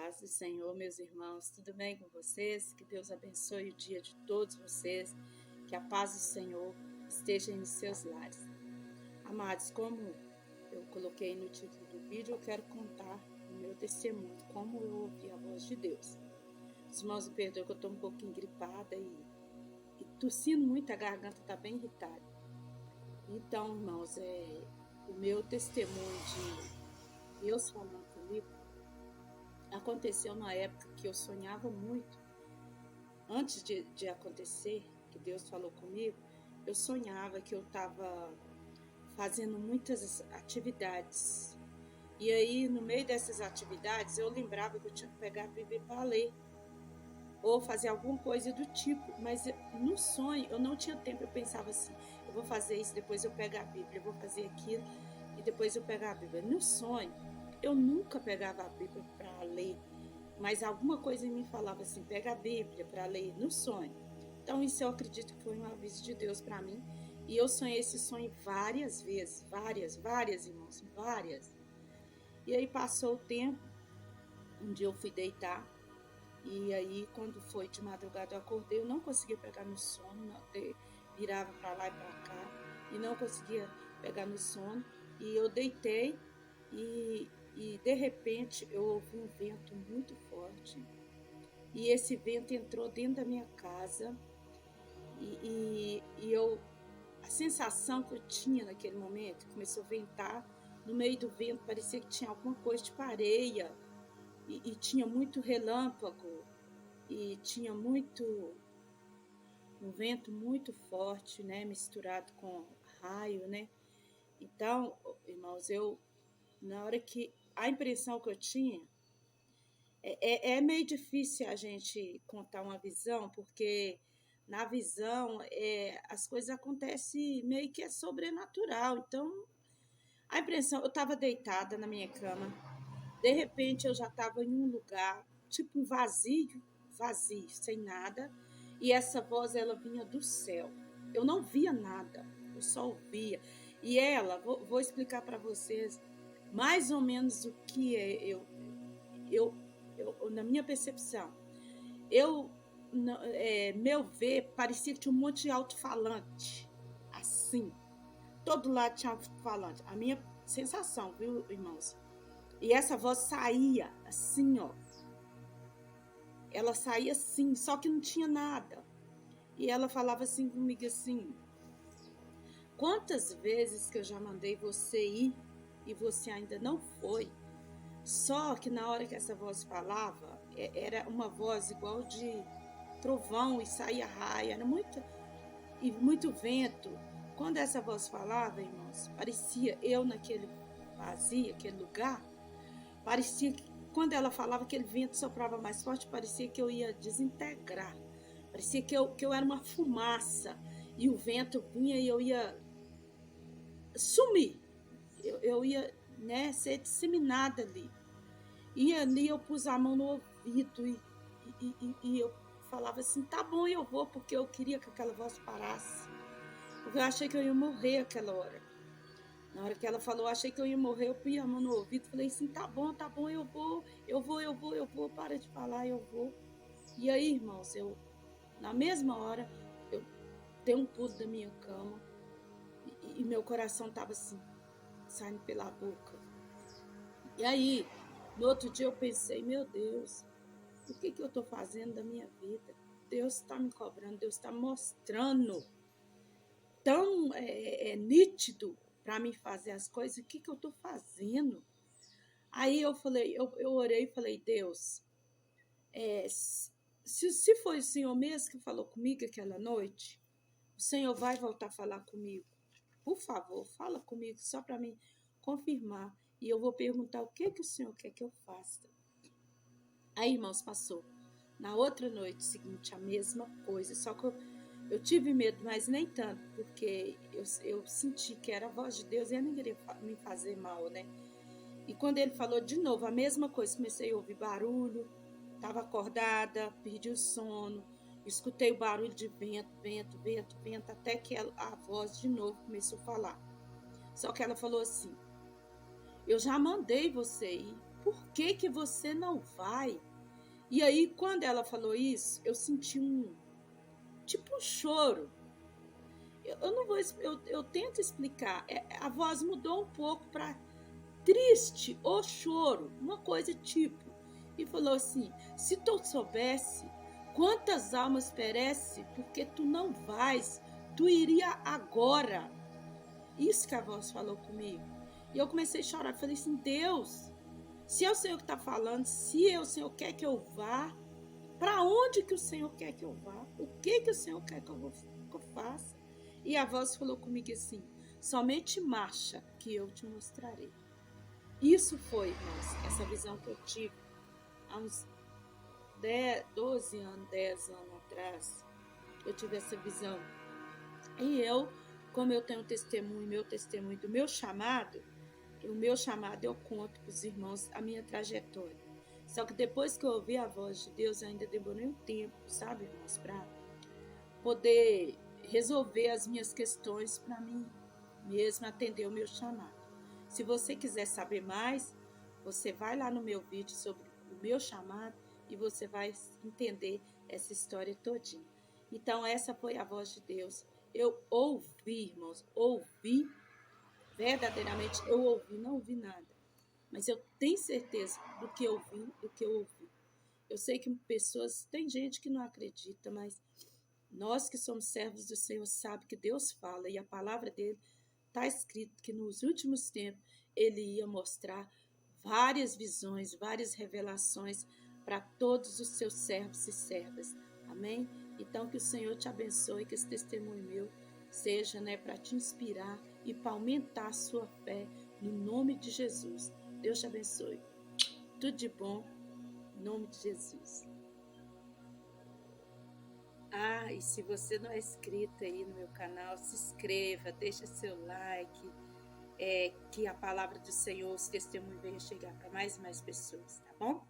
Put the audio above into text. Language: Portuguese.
paz do Senhor, meus irmãos, tudo bem com vocês? Que Deus abençoe o dia de todos vocês, que a paz do Senhor esteja em seus lares. Amados, como eu coloquei no título do vídeo, eu quero contar o meu testemunho, como eu ouvi a voz de Deus. Os irmãos me perdoem que eu estou um pouquinho gripada e tossindo muito, a garganta está bem irritada. Então, irmãos, o meu testemunho de Deus falando comigo aconteceu na época que eu sonhava muito. Antes de acontecer, que Deus falou comigo, eu sonhava que eu estava fazendo muitas atividades. E aí, no meio dessas atividades, eu lembrava que eu tinha que pegar a Bíblia para ler, ou fazer alguma coisa do tipo. Mas no sonho, eu não tinha tempo, eu pensava assim, eu vou fazer isso, depois eu pego a Bíblia, eu vou fazer aquilo, e depois eu pego a Bíblia. No sonho, eu nunca pegava a Bíblia para ler, mas alguma coisa em mim falava assim, pega a Bíblia para ler no sonho. Então isso eu acredito que foi um aviso de Deus para mim, e eu sonhei esse sonho várias vezes, várias, irmãos, várias. E aí passou o tempo, um dia eu fui deitar, e aí quando foi de madrugada eu acordei, eu não conseguia pegar no sono, virava para lá e para cá, e não conseguia pegar no sono, e eu deitei, e de repente eu ouvi um vento muito forte, e esse vento entrou dentro da minha casa, e a sensação que eu tinha naquele momento, começou a ventar, no meio do vento parecia que tinha alguma coisa de areia, e tinha muito relâmpago, e tinha um vento muito forte, né, misturado com raio, né. Então, irmãos, na hora que a impressão que eu tinha, é meio difícil a gente contar uma visão, porque na visão as coisas acontecem meio que é sobrenatural. Então, a impressão, eu estava deitada na minha cama, de repente eu já estava em um lugar, tipo vazio, sem nada, e essa voz, ela vinha do céu. Eu não via nada, eu só ouvia. E ela, vou explicar para vocês mais ou menos o que na minha percepção. Meu ver, parecia que tinha um monte de alto-falante, assim. Todo lado tinha alto-falante. A minha sensação, viu, irmãos? E essa voz saía assim, ó. Ela saía assim, só que não tinha nada. E ela falava assim comigo assim: quantas vezes que eu já mandei você ir e você ainda não foi? Só que na hora que essa voz falava, era uma voz igual de trovão e saía raia, era muito vento. Quando essa voz falava, irmãos, parecia eu naquele vazio, aquele lugar, parecia que quando ela falava, aquele vento soprava mais forte, parecia que eu ia desintegrar, parecia que eu era uma fumaça, e o vento vinha e eu ia sumir, eu ia, né, ser disseminada ali. E ali eu pus a mão no ouvido e eu falava assim, tá bom, eu vou, porque eu queria que aquela voz parasse, porque eu achei que eu ia morrer aquela hora. Na hora que ela falou, achei que eu ia morrer, eu pus a mão no ouvido, falei assim, tá bom, eu vou, para de falar, eu vou. E aí, irmãos, na mesma hora, eu dei um pulo da minha cama, e meu coração tava assim, saindo pela boca. E aí, no outro dia eu pensei, meu Deus, o que eu estou fazendo da minha vida? Deus está me cobrando, Deus está mostrando tão nítido para mim fazer as coisas, o que eu estou fazendo? Aí eu falei, eu orei e falei, Deus, se foi o Senhor mesmo que falou comigo aquela noite, o Senhor vai voltar a falar comigo. Por favor, fala comigo só para mim confirmar. E eu vou perguntar o que o Senhor quer que eu faça. Aí, irmãos, passou. Na outra noite seguinte, a mesma coisa. Só que eu tive medo, mas nem tanto, porque eu senti que era a voz de Deus e ele não queria me fazer mal, né? E quando ele falou de novo a mesma coisa, comecei a ouvir barulho, estava acordada, perdi o sono, escutei o barulho de vento, até que a voz de novo começou a falar. Só que ela falou assim, eu já mandei você ir, por que você não vai? E aí, quando ela falou isso, eu senti tipo um choro. Eu não vou, eu tento explicar. A voz mudou um pouco para triste ou choro, uma coisa tipo. E falou assim: se tu soubesse quantas almas perecem porque tu não vais, tu iria agora. Isso que a voz falou comigo. E eu comecei a chorar. Falei assim: Deus, se é o Senhor que está falando, se o Senhor quer que eu vá, para onde que o Senhor quer que eu vá? O que o Senhor quer que eu faça? E a voz falou comigo assim: somente marcha que eu te mostrarei. Isso foi, irmãos, essa visão que eu tive há uns 12 anos, 10 anos atrás. Eu tive essa visão. E eu, como eu tenho testemunho, meu testemunho do meu chamado, o meu chamado eu conto para os irmãos a minha trajetória. Só que depois que eu ouvi a voz de Deus, eu ainda demorei um tempo, sabe, irmãos, para poder resolver as minhas questões para mim mesmo atender o meu chamado. Se você quiser saber mais, você vai lá no meu vídeo sobre o meu chamado e você vai entender essa história todinha. Então, essa foi a voz de Deus. Eu ouvi, irmãos, ouvi, verdadeiramente eu ouvi, não ouvi nada. Mas eu tenho certeza do que eu vi, do que eu ouvi. Eu sei que pessoas, tem gente que não acredita, mas nós que somos servos do Senhor sabe que Deus fala e a palavra dele está escrito que nos últimos tempos ele ia mostrar várias visões, várias revelações para todos os seus servos e servas. Amém? Então que o Senhor te abençoe, que esse testemunho meu seja, para te inspirar e para aumentar a sua fé no nome de Jesus. Deus te abençoe. Tudo de bom, em nome de Jesus. E se você não é inscrito aí no meu canal, se inscreva, deixa seu like, que a palavra do Senhor, os testemunhos venham chegar para mais e mais pessoas, tá bom?